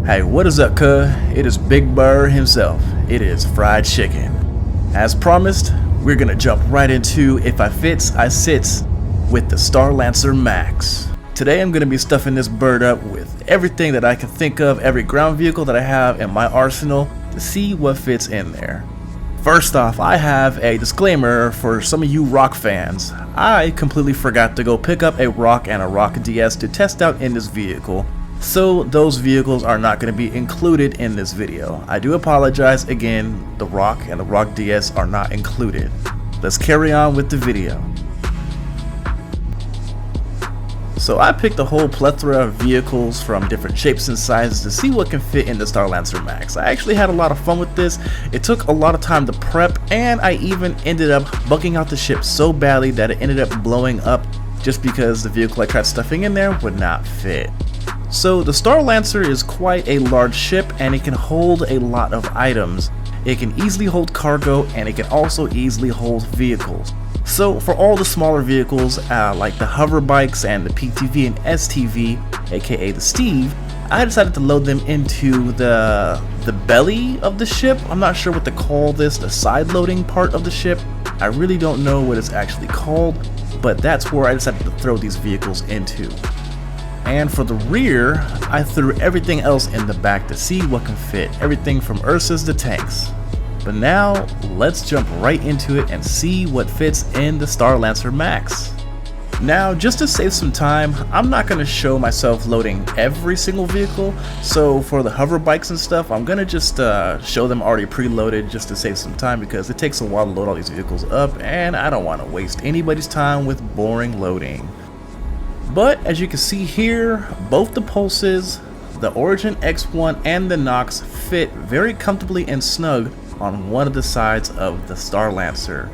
Hey, what is up, cuh? It is Big Burr himself. It is fried chicken. As promised, we're gonna jump right into If I Fits, I Sits with the Starlancer Max. Today I'm gonna be stuffing this bird up with everything that I can think of, every ground vehicle that I have in my arsenal, to see what fits in there. First off, I have a disclaimer for some of you rock fans. I completely forgot to go pick up a rock and a rock DS to test out in this vehicle. So those vehicles are not going to be included in this video. I do apologize again, the Rock and the Rock DS are not included. Let's carry on with the video. So I picked a whole plethora of vehicles from different shapes and sizes to see what can fit in the Starlancer Max. I actually had a lot of fun with this. It took a lot of time to prep, and I even ended up bugging out the ship so badly that it ended up blowing up just because the vehicle I tried stuffing in there would not fit. So the Starlancer is quite a large ship, and it can hold a lot of items. It can easily hold cargo, and it can also easily hold vehicles. So for all the smaller vehicles like the hover bikes and the PTV and STV, aka the Steve, I decided to load them into the belly of the ship. I'm not sure what to call this, the side loading part of the ship. I really don't know what it's actually called, but that's where I decided to throw these vehicles into. And for the rear, I threw everything else in the back to see what can fit, everything from Ursas to tanks. But now, let's jump right into it and see what fits in the Starlancer Max. Now, just to save some time, I'm not going to show myself loading every single vehicle, so for the hover bikes and stuff, I'm going to just show them already preloaded just to save some time, because it takes a while to load all these vehicles up, and I don't want to waste anybody's time with boring loading. But as you can see here, both the Pulses, the Origin X1 and the Nox fit very comfortably and snug on one of the sides of the Starlancer.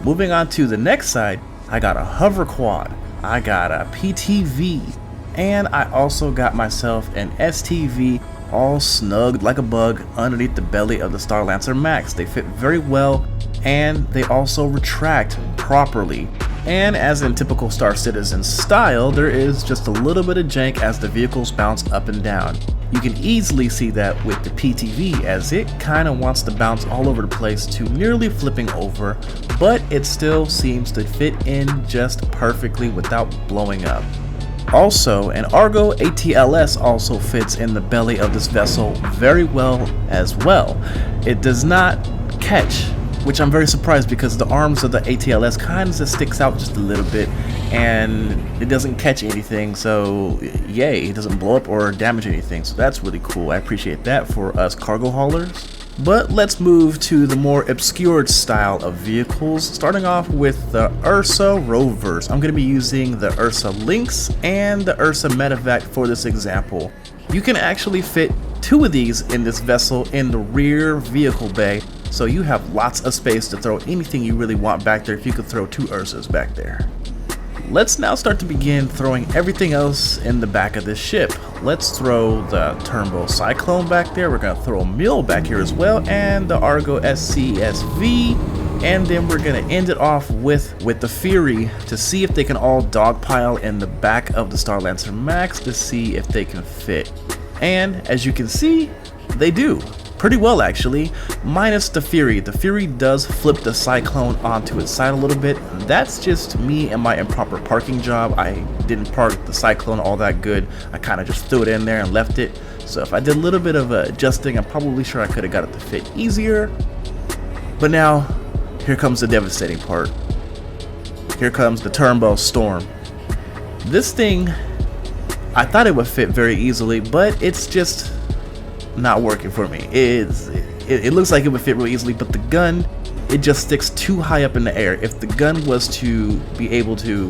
Moving on to the next side, I got a hover quad, I got a PTV, and I also got myself an STV all snugged like a bug underneath the belly of the Starlancer Max. They fit very well, and they also retract properly. And as in typical Star Citizen style, there is just a little bit of jank as the vehicles bounce up and down. You can easily see that with the PTV, as it kind of wants to bounce all over the place to nearly flipping over, but it still seems to fit in just perfectly without blowing up. Also, an Argo ATLS also fits in the belly of this vessel very well as well. It does not catch, which I'm very surprised, because the arms of the ATLS kind of sticks out just a little bit, and it doesn't catch anything, so yay, it doesn't blow up or damage anything, so that's really cool. I appreciate that for us cargo haulers. But let's move to the more obscured style of vehicles, starting off with the Ursa Rovers. I'm going to be using the Ursa Lynx and the Ursa Medevac for this example. You can actually fit two of these in this vessel in the rear vehicle bay, so you have lots of space to throw anything you really want back there if you could throw two Ursas back there. Let's now start to begin throwing everything else in the back of this ship. Let's throw the Turbo Cyclone back there, we're going to throw a Mule back here as well, and the Argo SCSV, and then we're going to end it off with the Fury to see if they can all dogpile in the back of the Starlancer Max to see if they can fit. And as you can see, they do. Pretty well actually, minus the Fury. The Fury does flip the Cyclone onto its side a little bit. That's just me and my improper parking job. I didn't park the Cyclone all that good. I kind of just threw it in there and left it. So if I did a little bit of adjusting, I'm probably sure I could have got it to fit easier. But now, here comes the devastating part. Here comes the Turbo Storm. This thing, I thought it would fit very easily, but it's just not working for me. It looks like it would fit real easily, but the gun, it just sticks too high up in the air. If the gun was to be able to,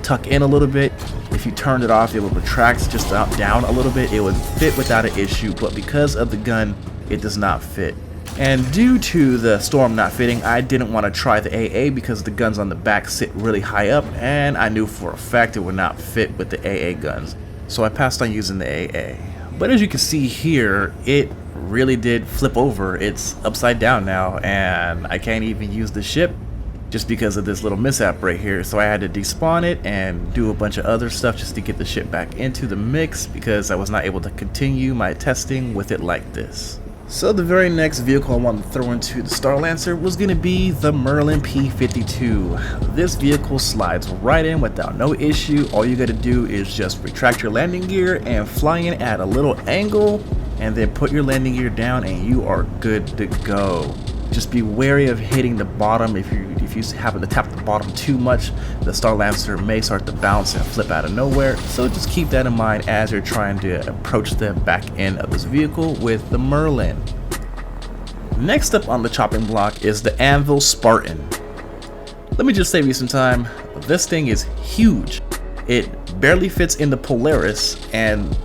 tuck in a little bit, if you turned it off, it would retract just down a little bit, it would fit without an issue, but because of the gun, it does not fit. And due to the Storm not fitting, I didn't want to try the AA because the guns on the back sit really high up, and I knew for a fact it would not fit with the AA guns. So I passed on using the AA. But as you can see here, it really did flip over. It's upside down now, and I can't even use the ship just because of this little mishap right here. So I had to despawn it and do a bunch of other stuff just to get the shit back into the mix, because I was not able to continue my testing with it like this. So the very next vehicle I wanted to throw into the Starlancer was going to be the Merlin P52. This vehicle slides right in without no issue. All you got to do is just retract your landing gear and fly in at a little angle, and then put your landing gear down and you are good to go. Just be wary of hitting the bottom. If you happen to tap the bottom too much, the Starlancer may start to bounce and flip out of nowhere. So just keep that in mind as you're trying to approach the back end of this vehicle with the Merlin. Next up on the chopping block is the Anvil Spartan. Let me just save you some time. This thing is huge. It barely fits in the Polaris, and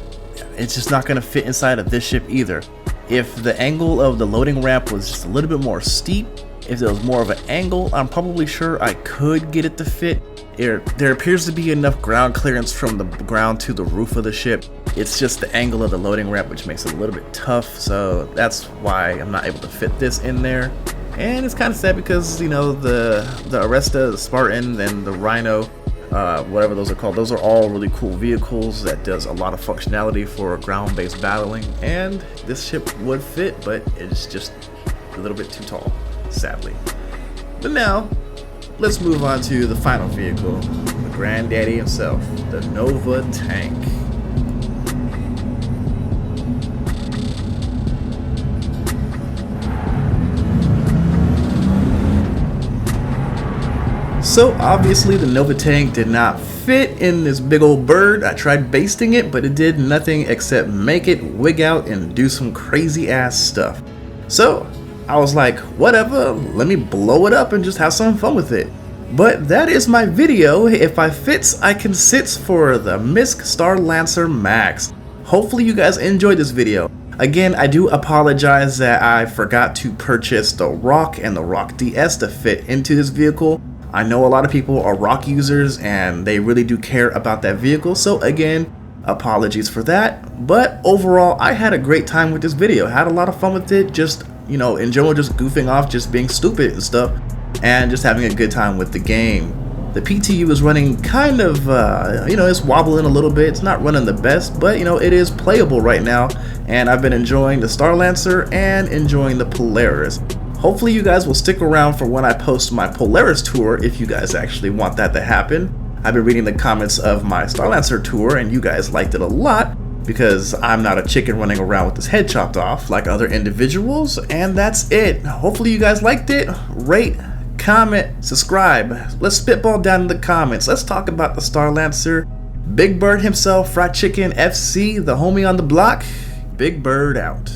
it's just not going to fit inside of this ship either. If the angle of the loading ramp was just a little bit more steep, if there was more of an angle, I'm probably sure I could get it to fit. There appears to be enough ground clearance from the ground to the roof of the ship. It's just the angle of the loading ramp which makes it a little bit tough, so that's why I'm not able to fit this in there. And it's kind of sad because, you know, the Aresta, the Spartan, and the Rhino, whatever those are called, those are all really cool vehicles that does a lot of functionality for ground-based battling, and this ship would fit, but it's just a little bit too tall, sadly. But now let's move on to the final vehicle, the granddaddy himself, the Nova tank. So obviously the Nova tank did not fit in this big old bird. I tried basting it, but it did nothing except make it wig out and do some crazy ass stuff. So I was like, whatever, let me blow it up and just have some fun with it. But that is my video. If I fits, I can sits for the MISC Starlancer Max. Hopefully you guys enjoyed this video. Again, I do apologize that I forgot to purchase the ROC and the ROC DS to fit into this vehicle. I know a lot of people are ROC users and they really do care about that vehicle, so again, apologies for that. But overall, I had a great time with this video. Had a lot of fun with it, just, you know, in general, just goofing off, just being stupid and stuff, and just having a good time with the game. The PTU is running kind of, you know, it's wobbling a little bit. It's not running the best, but, you know, it is playable right now, and I've been enjoying the Starlancer and enjoying the Polaris. Hopefully you guys will stick around for when I post my Polaris tour, if you guys actually want that to happen. I've been reading the comments of my Starlancer tour and you guys liked it a lot, because I'm not a chicken running around with his head chopped off like other individuals, and that's it. Hopefully you guys liked it. Rate, comment, subscribe. Let's spitball down in the comments. Let's talk about the Starlancer. Big Bird himself, Fried Chicken FC, the homie on the block. Big Bird out.